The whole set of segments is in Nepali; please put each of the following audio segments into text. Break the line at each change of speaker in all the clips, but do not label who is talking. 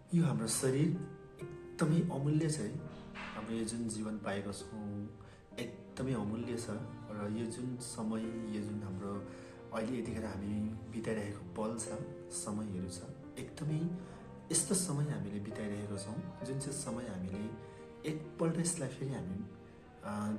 यो हाम्रो शरीर एकदमै अमूल्य छ है। अब यो जुन जीवन पाएको छौँ एकदमै अमूल्य छ र यो जुन समय, यो जुन हाम्रो अहिले यतिखेर हामी बिताइरहेको पल छ, समयहरू छ, एकदमै यस्तो समय हामीले बिताइरहेको छौँ जुन चाहिँ समय हामीले एकपल्ट यसलाई फेरि हामी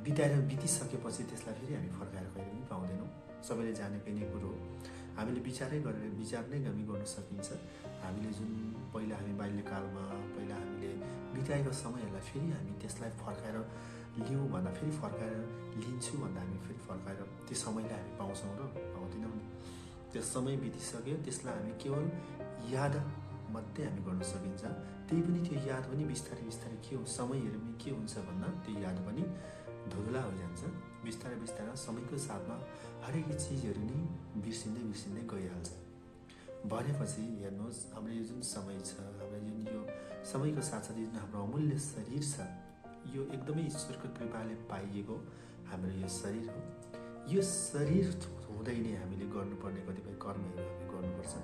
बिताएर बितिसकेपछि त्यसलाई फेरि हामी फर्काएर कहिले पनि पाउँदैनौँ। सबैले जानेकै नै कुरो हो। हामीले विचार नै हामी गर्न सकिन्छ। हामीले जुन पहिला हामी बाल्यकालमा पहिला हामीले बिताएको समयहरूलाई फेरि हामी त्यसलाई फर्काएर लिउँ भन्दा फेरि फर्काएर लिन्छु भन्दा हामी फेरि फर्काएर त्यो समयलाई हामी पाउँछौँ र पाउँदैनौँ नि। त्यो समय बितिसक्यो, त्यसलाई हामी केवल याद मात्रै हामी गर्न सकिन्छ। त्यही पनि त्यो याद पनि बिस्तारै बिस्तारै के हो, समयहरू पनि के हुन्छ भन्दा त्यो याद पनि धुँधला हो जान्छ। बिस्तारै बिस्तारै समयको साथमा हरेक चिजहरू नै बिर्सिँदै बिर्सिँदै गइहाल्छ। भनेपछि हेर्नुहोस्, हाम्रो यो जुन समय छ, हाम्रो जुन यो समयको साथसाथै जुन हाम्रो अमूल्य शरीर छ, यो एकदमै ईश्वरको कृपाले पाइएको हाम्रो यो शरीर हो। यो शरीर हुँदै नै हामीले गर्नुपर्ने कतिपय कर्महरू हामी गर्नुपर्छ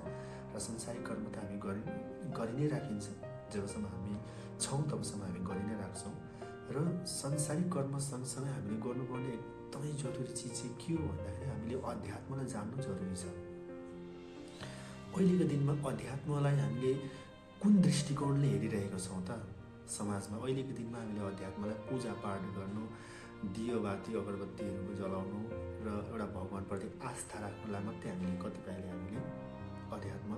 र संसारिक कर्म त हामी गरि नै राखिन्छ। जबसम्म हामी छौँ तबसम्म हामी गरि नै राख्छौँ र संसारिक कर्म सँगसँगै हामीले गर्नुपर्ने एकदमै जरुरी चिज चाहिँ के हो भन्दाखेरि हामीले अध्यात्मलाई जान्नु जरुरी छ। अहिलेको दिनमा अध्यात्मलाई हामीले कुन दृष्टिकोणले हेरिरहेका छौँ त समाजमा? अहिलेको दिनमा हामीले अध्यात्मलाई पूजापाठ गर्नु, दियो बाती अगरबत्तीहरू जलाउनु र एउटा भगवान्प्रति आस्था राख्नुलाई मात्रै हामीले कतिपयले हामीले अध्यात्म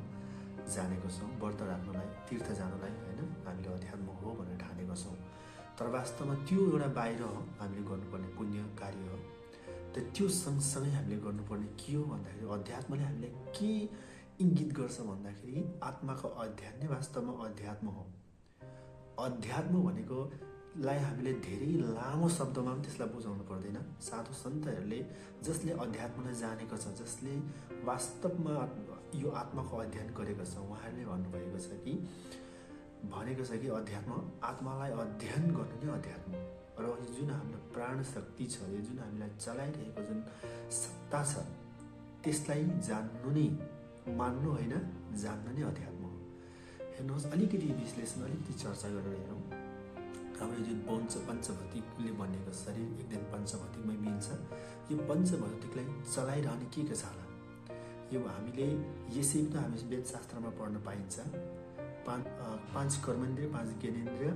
जानेको छौँ। व्रत राख्नुलाई, तीर्थ जानुलाई होइन हामीले अध्यात्म हो भनेर ठानेको छौँ। तर वास्तवमा त्यो एउटा बाहिर हो, हामीले गर्नुपर्ने पुण्य कार्य हो। त्यो सँगसँगै हामीले गर्नुपर्ने के हो भन्दाखेरि अध्यात्मले हामीलाई के इङ्गित गर्छ भन्दाखेरि आत्माको अध्ययन नै वास्तवमा अध्यात्म हो। अध्यात्म भनेकोलाई हामीले धेरै लामो शब्दमा पनि त्यसलाई बुझाउनु पर्दैन। साधु सन्तहरूले जसले अध्यात्मलाई जानेको छ, जसले वास्तवमा यो आत्माको अध्ययन गरेको छ, उहाँहरूले भन्नुभएको छ कि अध्यात्म, आत्मालाई अध्ययन गर्नु नै अध्यात्म। र यो जुन हाम्रो प्राण शक्ति छ, यो जुन हामीलाई चलाइरहेको जुन सत्ता छ, त्यसलाई जान्नु नै, मान्नु होइन, जान्नु नै अध्यात्म हो। हेर्नुहोस्, अलिकति विश्लेषण, अलिकति चर्चा गरेर हेरौँ। हाम्रो जुन पञ्चभौतिकले बनेको शरीर एकदम पञ्चभौतिकमै मिल्छ। यो पञ्चभौतिकलाई चलाइरहने के छ होला? यो हामीले यसै पनि हामी वेदशास्त्रमा पढ्न पाइन्छ। पाँच कर्मेन्द्रिय, पाँच ज्ञानेन्द्रिय,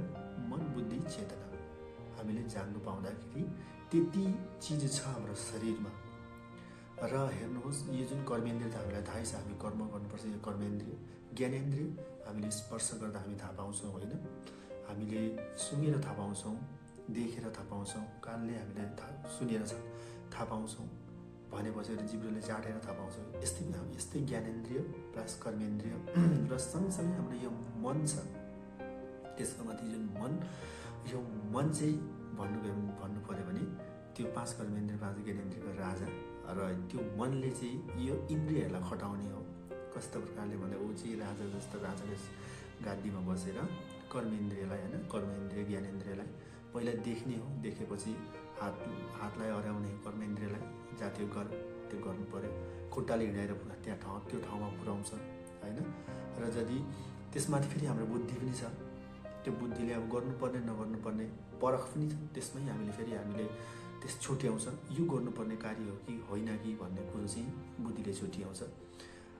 मन, बुद्धि, चेतना। हामीले जान्नु पाउँदाखेरि त्यति चिज छ हाम्रो शरीरमा। र हेर्नुहोस्, यो जुन कर्मेन्द्रिय त हामीलाई थाहै छ, हामी कर्म गर्नुपर्छ, यो कर्मेन्द्रिय। ज्ञानेन्द्रिय हामीले स्पर्श गर्दा हामी थाहा पाउँछौँ होइन, हामीले सुँगेर थाहा पाउँछौँ, देखेर थाहा पाउँछौँ, कानले हामीले सुनेर थाहा पाउँछौँ, भनेपछि जिब्रोले चाटेर थाहा पाउँछौँ। यस्तै ज्ञानेन्द्रिय प्लस कर्मेन्द्रिय र सँगसँगै हाम्रो यो मन छ। त्यसको माथि जुन मन, यो मन चाहिँ भन्नु पऱ्यो भने त्यो पाँच कर्मेन्द्रिय, पाँच ज्ञानेन्द्रियको राजा, र त्यो मनले चाहिँ यो इन्द्रियहरूलाई खटाउने हो। कस्तो प्रकारले भन्दा ऊ चाहिँ राजा जस्तो राजाको गादीमा बसेर कर्मेन्द्रियलाई होइन, कर्मेन्द्रिय ज्ञानेन्द्रियलाई पहिला देख्ने हो, देखेपछि हातलाई अड्याउने कर्मेन्द्रियलाई जातीय त्यो गर्नु पऱ्यो। खुट्टाले हिँडाएर त्यो ठाउँमा पुर्याउँछ होइन। र यदि त्यसमाथि फेरि हाम्रो बुद्धि पनि छ, त्यो बुद्धिले अब गर्नुपर्ने नगर्नुपर्ने परख पनि छ। त्यसमै हामीले त्यस छुट्याउँछ, यो गर्नुपर्ने कार्य हो कि होइन कि भन्ने कुरो चाहिँ बुद्धिले छुट्याउँछ।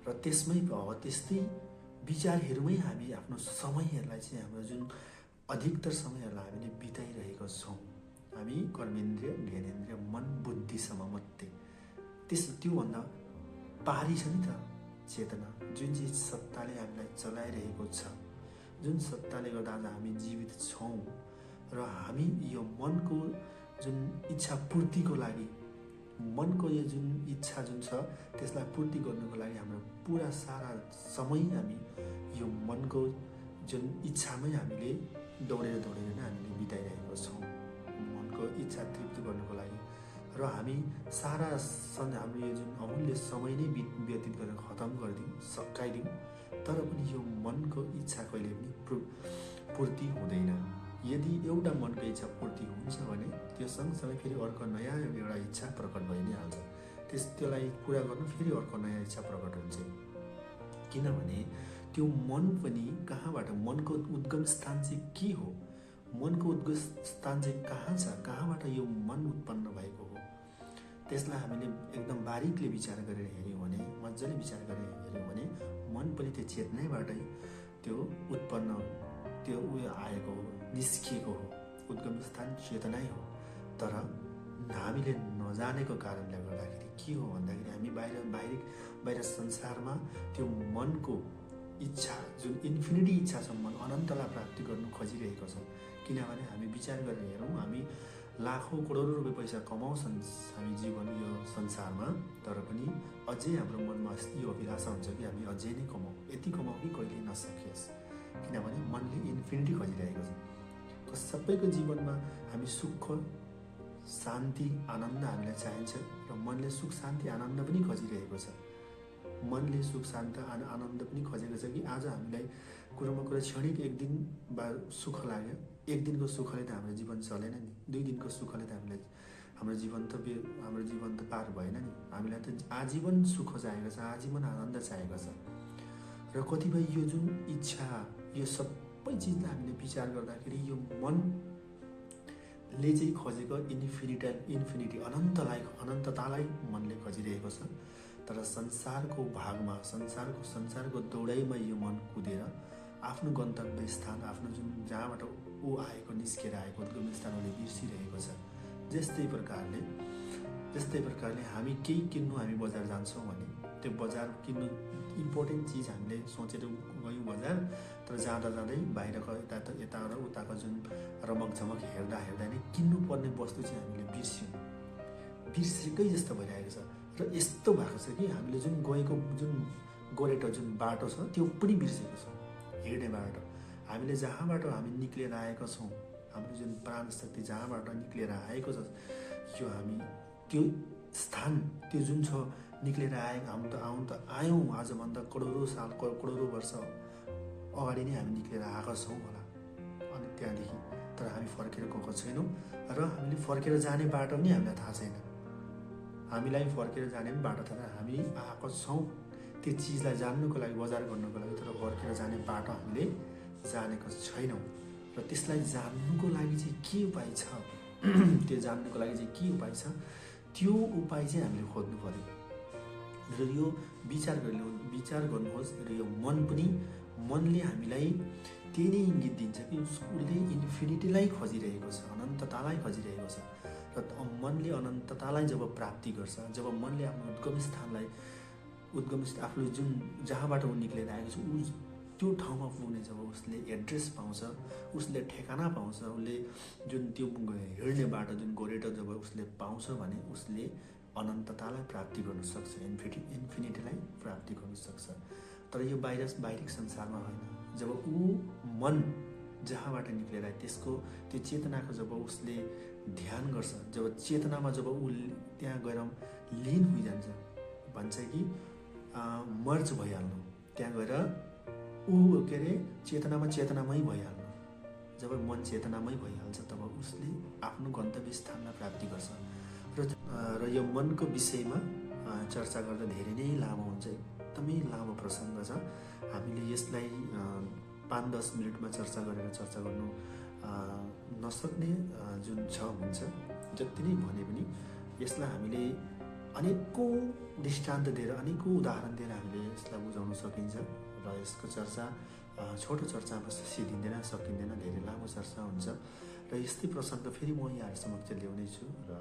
र त्यसमै त्यस्तै विचारहरूमै हामी आफ्नो समयहरूलाई चाहिँ, हाम्रो जुन अधिकतर समयहरूलाई हामीले बिताइरहेको छौँ। हामी कर्मेन्द्रिय, ज्ञानेन्द्रिय, मन, बुद्धिसम्म मात्रै। त्योभन्दा पारी छ नि त चेतना, जुन चाहिँ सत्ताले हामीलाई चलाइरहेको छ, जुन सत्ताले गर्दा आज हामी जीवित छौँ। र हामी यो मनको जुन इच्छा पूर्तिको लागि, मनको यो जुन इच्छा जुन छ त्यसलाई पूर्ति गर्नुको लागि हाम्रो पुरा सारा समय हामी यो मनको जुन इच्छामै हामीले दौडेर नै हामीले बिताइरहेको छौँ, मनको इच्छा तृप्ति गर्नुको लागि। र हामी सारा हाम्रो यो जुन अमूल्य समय नै व्यतीत गरेर खतम गरिदिउँ, सकाइदिउँ, तर पनि यो मनको इच्छा कहिले पनि पूर्ति हुँदैन। यदि एउटा मनको इच्छा पूर्ति हुन्छ भने त्यो सँगसँगै फेरि अर्को नयाँ एउटा इच्छा प्रकट भइ नै हाल्छ। त्यसलाई पुरा गर्नु फेरि अर्को नयाँ इच्छा प्रकट हुन्छ। किनभने त्यो मन पनि कहाँबाट, मनको उद्गम स्थान चाहिँ के हो, मनको उद्गम स्थान चाहिँ कहाँ छ, कहाँबाट यो मन उत्पन्न भएको हो, त्यसलाई हामीले एकदम बारीकले विचार गरेर हेऱ्यौँ भने, मजाले विचार गरेर हेऱ्यौँ भने मन पनि त्यो चेतनाबाटै त्यो उत्पन्न, त्यो उयो आएको हो, निस्किएको हो। उद्गम स्थान चेतनै हो। तर हामीले नजानेको कारणले गर्दाखेरि के हो भन्दाखेरि हामी बाहिर संसारमा त्यो मनको इच्छा, जुन इन्फिनिटी इच्छासम्म अनन्तलाई प्राप्ति गर्नु खोजिरहेको छ। किनभने हामी विचार गरेर हेरौँ, हामी लाखौँ करोडौँ रुपियाँ पैसा कमाउँछन् हामी जीवन यो संसारमा, तर पनि अझै हाम्रो मनमा यो अभिलाषा हुन्छ कि हामी अझै नै कमाउँ, यति कमाउँ कि कहिले नसकियोस्। किनभने मनले इन्फिनिटी खोजिरहेको छ। त सबैको जीवनमा हामी सुख, शान्ति, आनन्द हामीलाई चाहिन्छ र मनले सुख, शान्ति, आनन्द पनि खोजिरहेको छ। मनले सुख, शान्ति, आनन्द पनि खोजेको छ कि आज हामीलाई कुरोमा कुरा क्षणिक एक दिन बा सुख लाग्यो, एक दिनको सुखले त हाम्रो जीवन चलेन नि, 2 दिनको सुखले त हामीलाई हाम्रो जीवन त पार भएन नि। हामीलाई त आजीवन सुख चाहिएको छ, आजीवन आनन्द चाहिएको छ। र कतिपय यो जुन इच्छा, यो सबै चिजलाई हामीले विचार गर्दाखेरि यो मनले चाहिँ खोजेको इन्फिनिटी अनन्ततालाई मनले खोजिरहेको छ। तर संसारको भागमा, संसारको दौडाइमा यो मन कुदेर आफ्नो गन्तव्य स्थान, आफ्नो जुन जहाँबाट ऊ आएको, निस्केर आएको उद्गम स्थानले बिर्सिरहेको छ। जस्तै प्रकारले हामी केही किन्नु हामी बजार जान्छौँ भने त्यो बजार किन्नु इम्पोर्टेन्ट चिज हामीले सोचेर गयौँ बजार, तर जाँदै बाहिरको यता र उताको जुन रमकझमक हेर्दा नै किन्नुपर्ने वस्तु चाहिँ हामीले बिर्सेकै जस्तो भइरहेको छ। र यस्तो भएको छ कि हामीले जुन गएको जुन गोरेटो जुन बाटो छ त्यो पनि बिर्सेको छ। हिँड्ने बाटो, हामीले जहाँबाट हामी निक्लेर आएका छौँ, हाम्रो जुन प्राण शक्ति जहाँबाट निक्लेर आएको छ, यो हामी त्यो स्थान, त्यो जुन छ निक्लेर हामी त आयौँ आजभन्दा करोडौँ साल, करोडौँ वर्ष अगाडि नै हामी निक्लेर आएका छौँ होला। अनि त्यहाँदेखि तर हामी फर्केर गएको छैनौँ र हामीले फर्केर जाने बाटो पनि हामीलाई थाहा छैन। हामीलाई फर्केर जाने पनि बाटो थाहा छैन। हामी आएको छौँ त्यो चिजलाई जान्नुको लागि, बजार गर्नुको लागि, तर फर्केर जाने बाटो हामीले जानेको छैनौँ। र त्यसलाई जान्नुको लागि चाहिँ के उपाय छ, त्यो जान्नुको लागि चाहिँ के उपाय छ, त्यो उपाय चाहिँ हामीले खोज्नु पर्यो। र यो विचार गर्नुहोस्। र यो मनले हामीलाई त्यही नै इङ्गित दिन्छ कि उसले इन्फिनिटीलाई खोजिरहेको छ, अनन्ततालाई खोजिरहेको छ। र मनले अनन्ततालाई जब प्राप्ति गर्छ, जब मनले आफ्नो आफ्नो जुन जहाँबाट ऊ निक्लेर आएको छ त्यो ठाउँमा पुग्ने जब उसले एड्रेस पाउँछ, उसले ठेगाना पाउँछ, उसले जुन त्यो हिँड्ने बाटो जुन गोरेटो जब उसले पाउँछ भने उसले अनन्ततालाई प्राप्ति गर्न सक्छ, इन्फिनिटीलाई प्राप्ति गर्न सक्छ। तर यो बाहिरिक संसारमा होइन। जब ऊ मन जहाँबाट निक्लेर आए त्यो चेतनाको जब उसले ध्यान गर्छ, जब चेतनामा जब ऊ त्यहाँ गएर लीन भइजान्छ, भन्छ कि मर्ज भइहाल्नु, त्यहाँ गएर ऊ के अरे चेतनामै भइहाल्नु। जब मन चेतनामै भइहाल्छ तब उसले आफ्नो गन्तव्य स्थानमा प्राप्ति गर्छ। र यो मनको विषयमा चर्चा गर्दा धेरै नै लामो हुन्छ, एकदमै लामो प्रसङ्ग छ। हामीले यसलाई 5-10 मिनटमा चर्चा गर्नु नसक्ने जुन हुन्छ, जति नै भने पनि यसलाई हामीले अनेकौँ दृष्टान्त दिएर, अनेकौँ उदाहरण दिएर हामीले यसलाई बुझाउन सकिन्छ। र यसको चर्चा छोटो चर्चामा सकिँदैन, धेरै लामो चर्चा हुन्छ। र यस्तै प्रसङ्ग फेरि म यहाँहरू समक्ष ल्याउने छु। र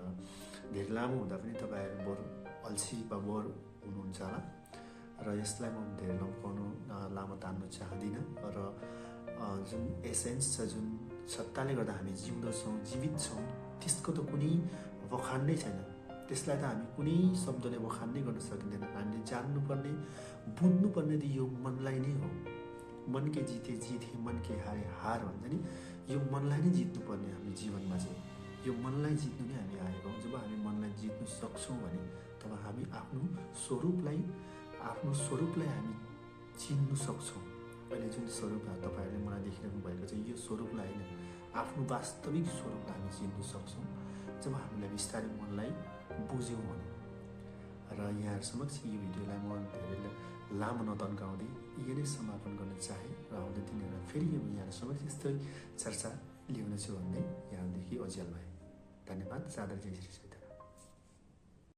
धेरै लामो हुँदा पनि तपाईँहरू बरु अल्छी वा बोर हुनुहुन्छ होला। र यसलाई म धेरै लामो तान्नु चाहदिनँ। र जुन एसेन्स छ, जुन सत्ताले गर्दा हामी जिउँदछौँ, जीवित छौँ, त्यसको त कुनै बखान नै छैन। त्यसलाई त हामी कुनै शब्दले बखान नै गर्न सकिँदैन। हामीले जान्नुपर्ने, बुझ्नुपर्ने त यो मनलाई नै हो। मन के जिते जित है, मन के हारे हार भन्छ नि, यो मनलाई नै जित्नुपर्ने हामी जीवनमा चाहिँ। यो मनलाई जित्नु नै हामी आएको हौँ। जब हामी मनलाई जित्नु सक्छौँ भने तब हामी आफ्नो स्वरूपलाई हामी चिन्नु सक्छौँ। अहिले जुन स्वरूप तपाईँहरूले मलाई देखिरहनु भएको छ, यो स्वरूपलाई होइन, आफ्नो वास्तविक स्वरूपलाई हामी चिन्नु सक्छौँ जब हामीलाई बिस्तारै मनलाई बुझ्यौँ भने। र यहाँहरू समक्ष यो भिडियोलाई म धेरै लामो नतन्काउँदै यही नै समापन गर्न चाहे र आउँदै दिनहरूमा फेरि यो यहाँहरू समक्ष यस्तै चर्चा ल्याउनेछु भन्दै यहाँदेखि ओझेल भए। धन्यवाद। सादर जय श्री